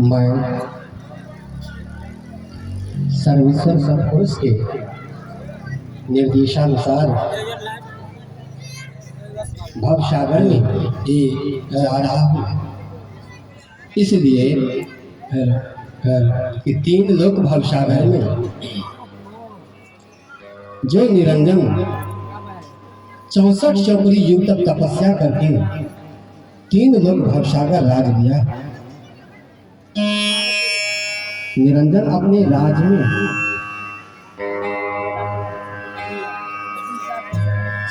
मैं सर्वेश्वर सतपुरुष के निर्देशानुसार भव सागर में आ रहा हूँ। इसलिए कि 3 लोक भव सागर में जो निरंजन 64 चौकड़ी युग तक तपस्या करके 3 लोक भव सागर राज दिया। निरंजन अपने राज में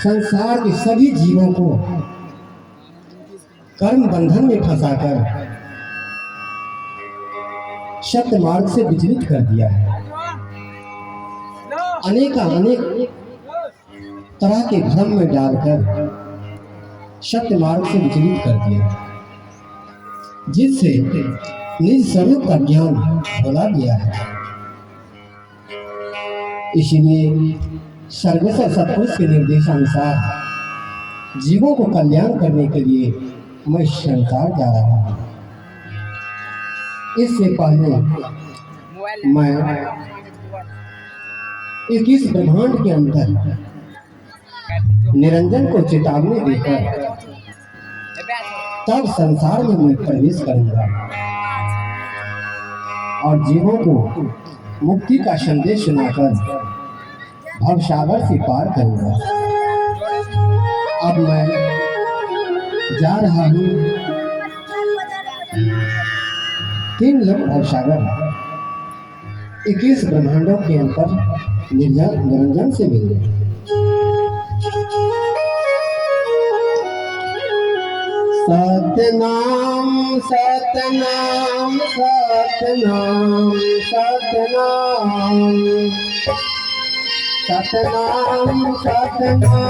संसार के सभी जीवों को कर्म बंधन में फंसाकर सत्य मार्ग से विचलित कर दिया है। अनेक तरह के भ्रम में डालकर सत्य मार्ग से विचलित कर दिया, जिससे निज स्वरूप का ज्ञान भुला दिया है। इसलिए सर्वेश्वर सतपुरुष के निर्देशानुसार जीवों को कल्याण करने के लिए मैं संसार जा रहा हूँ। इससे पहले मैं 21 ब्रह्मांड के अंदर निरंजन को चेतावनी देकर तब संसार में मैं प्रवेश करूंगा और जीवों को मुक्ति का संदेश सुनाकर भवसागर से पार करूंगा। अब मैं जा रहा हूँ 3 लोक भवसागर 21 ब्रह्मांडों के अंतर निरंजन से मिलने। सतनाम सतनाम सतनाम सतनाम सतनाम सतनाम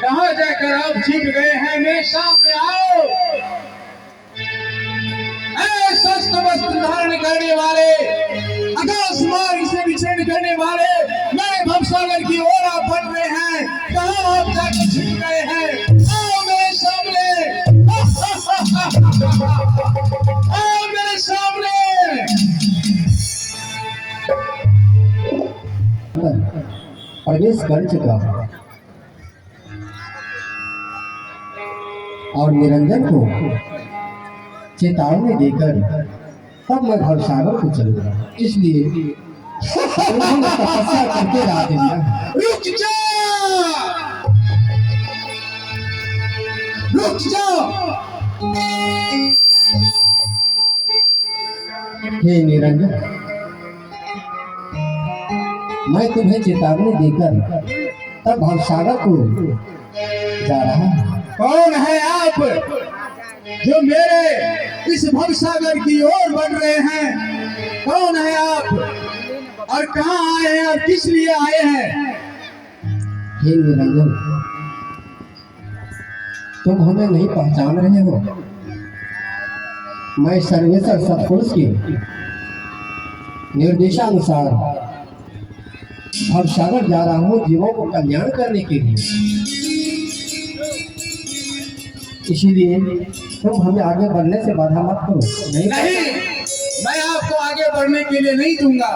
कहाँ जाकर आप छिप गए हैं? मेरे सामने आओ। शस्त्र वस्त्र धारण करने वाले, आकाश मार्ग से विचरण करने वाले, नए भवसागर की ओर आप बढ़ रहे हैं। कहाँ आप जाकर छिप गए हैं? आओ मेरे सामने, आओ मेरे सामने। प्रवेश कर चुका हूँ और निरंजन को चेतावनी देकर तब मैं भवसागर को चलूंगा। इसलिए तपस्या करके रात दिया। रुक जाओ। हे निरंजन, मैं तुम्हें चेतावनी देकर तब भवसागर को जा रहा हूँ। कौन है आप जो मेरे इस भवसागर की ओर बढ़ रहे हैं? कौन है आप और कहाँ आए हैं और किस लिए आए हैं? हे निरंजन, तुम हमें नहीं पहचान रहे हो। मैं सर्वेश्वर सतपुरुष के निर्देशानुसार भवसागर जा रहा हूँ जीवों को कल्याण करने के लिए। इसीलिए तुम हमें आगे बढ़ने से बाधा मत करो। नहीं, मैं आपको आगे बढ़ने के लिए नहीं दूंगा,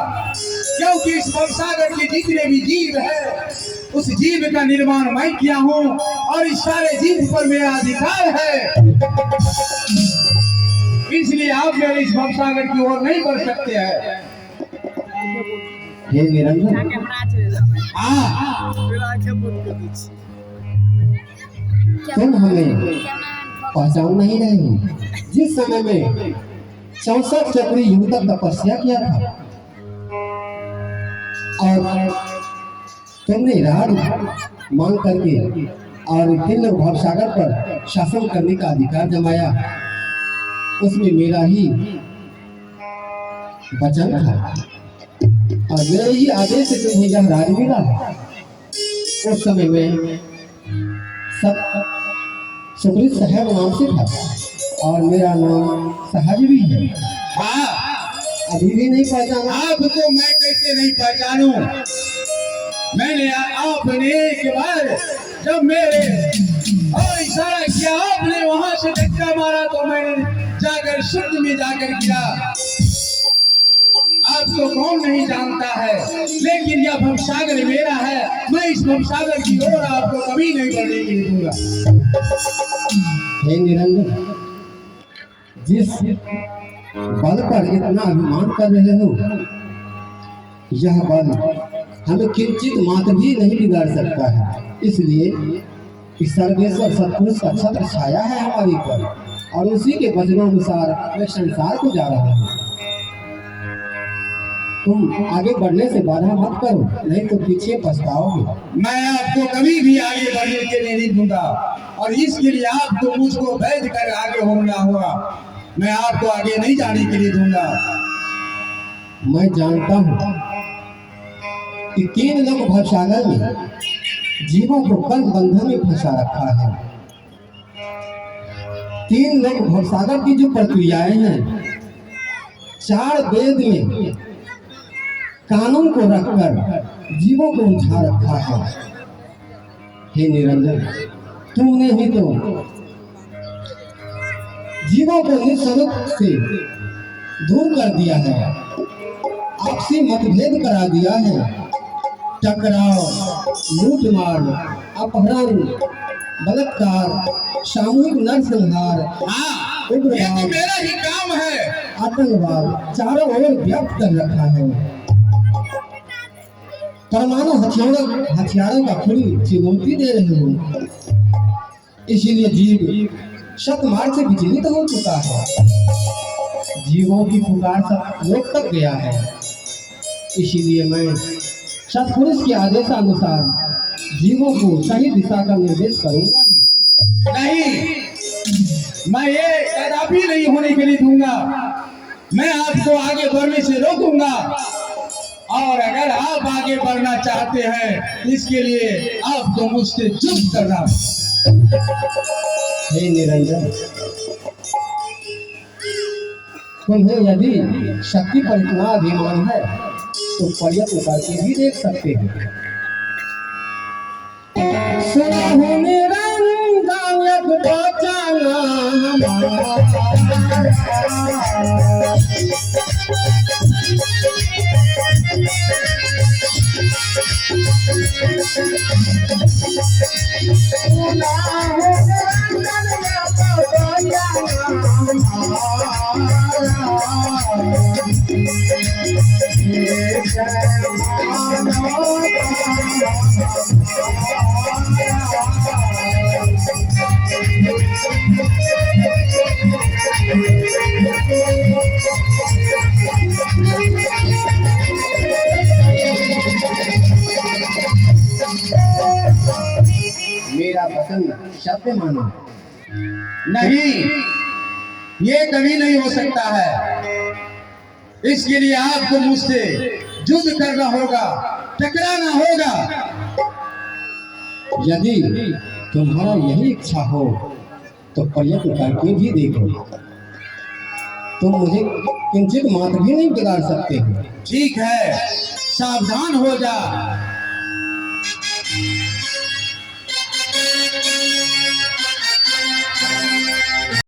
क्योंकि इस भवसागर के जितने भी जीव है उस जीव का निर्माण मैं किया हूँ और इस सारे जीव पर मेरा अधिकार है। इसलिए आप मेरे इस भवसागर की ओर नहीं बढ़ सकते हैं। हे निरंजन, तुम हमें पहचान नहीं रहे हो। जिस समय में 64 चक्री युग तक तपस्या किया था और तुमने राड मांग करके और 3 लोग भवसागर पर शासन करने का अधिकार जमाया, उसमें मेरा ही वचन था और मेरे ही आदेश से तुम्हें यह राज मिला। उस समय में सब सुकृत साहब नाम से था और मेरा नाम सहज भी है। हाँ, अभी भी नहीं पहचाना? आपको मैं कैसे नहीं पहचानूं? मैंने आपने एक बार जब मेरे और इशारा किया, आपने वहां से धक्का मारा तो मैंने जाकर शुद्ध में जाकर किया। आपको कौन नहीं जानता है, लेकिन यह भवसागर मेरा है। मैं इस भवसागर की ओर आपको कभी नहीं बढ़ने के लिए दूंगा। हे निरंजन, जिस बल पर इतना अभिमान कर रहे हो, यह बल हमें किंचित मात्र भी नहीं बिगाड़ सकता है। इसलिए इस सर्वेश्वर सतपुरुष का छत्र छाया है हमारे पर और उसी के वचनानुसार मैं संसार को जा रहा हूँ। तुम आगे बढ़ने से बाधा मत करो, नहीं तो पीछे पछताओगे। मैं आपको कभी भी आगे बढ़ने के लिए नहीं दूंगा और इसके लिए आपको मुझको वैध कर आगे होना होगा। मैं आपको आगे नहीं जाने के लिए दूंगा। मैं जानता हूँ कि 3 लोग भवसागर में जीवों को कर्म बंधन में फंसा रखा है। 3 लोग भवसागर की जो प्रक्रियाएं हैं, 4 वेद में कानून को रखकर जीवों को उठा रखा है। हे निरंजन, तुमने ही तो जीवों को निस्वरूप से दूर कर दिया है, आपसी मतभेद करा दिया है। टकराव, लूटमार, अपहरण, बलात्कार, सामूहिक नरसंहार, हाँ, ये तो उग्रवाद, मेरा ही काम है। आतंकवाद चारों ओर व्याप्त कर रखा है। परमाणु हथियारों का खुली चुनौती दे रहे हो। इसीलिए जीव शतमार्ग से विचलित हो चुका है। जीवों की पुकार सब लोक तक गया है। इसीलिए मैं सतपुरुष के आदेशानुसार जीवों को सही दिशा का निर्देश करूंगा। नहीं, मैं ये कदापि नहीं होने के लिए दूंगा। मैं आपको आगे बढ़ने से रोकूंगा और अगर आप आगे बढ़ना चाहते हैं इसके लिए आपको मुझसे युद्ध करना। हे निरंजन, तुम्हें यदि शक्ति पर इतना अभिमान है तो प्रयत्न करके भी देख सकते हो। सुनो निरंजन एक बचाना मेरा वचन सत्य मानो। नहीं, ये कभी नहीं हो सकता है। इसके लिए आपको मुझसे युद्ध करना होगा, टकराना होगा। यदि तुम्हारा यही इच्छा हो तो प्रयत्न करके भी देखो। तुम मुझे किंचित मात्र भी नहीं बिगाड़ सकते हो। ठीक है, सावधान हो जा।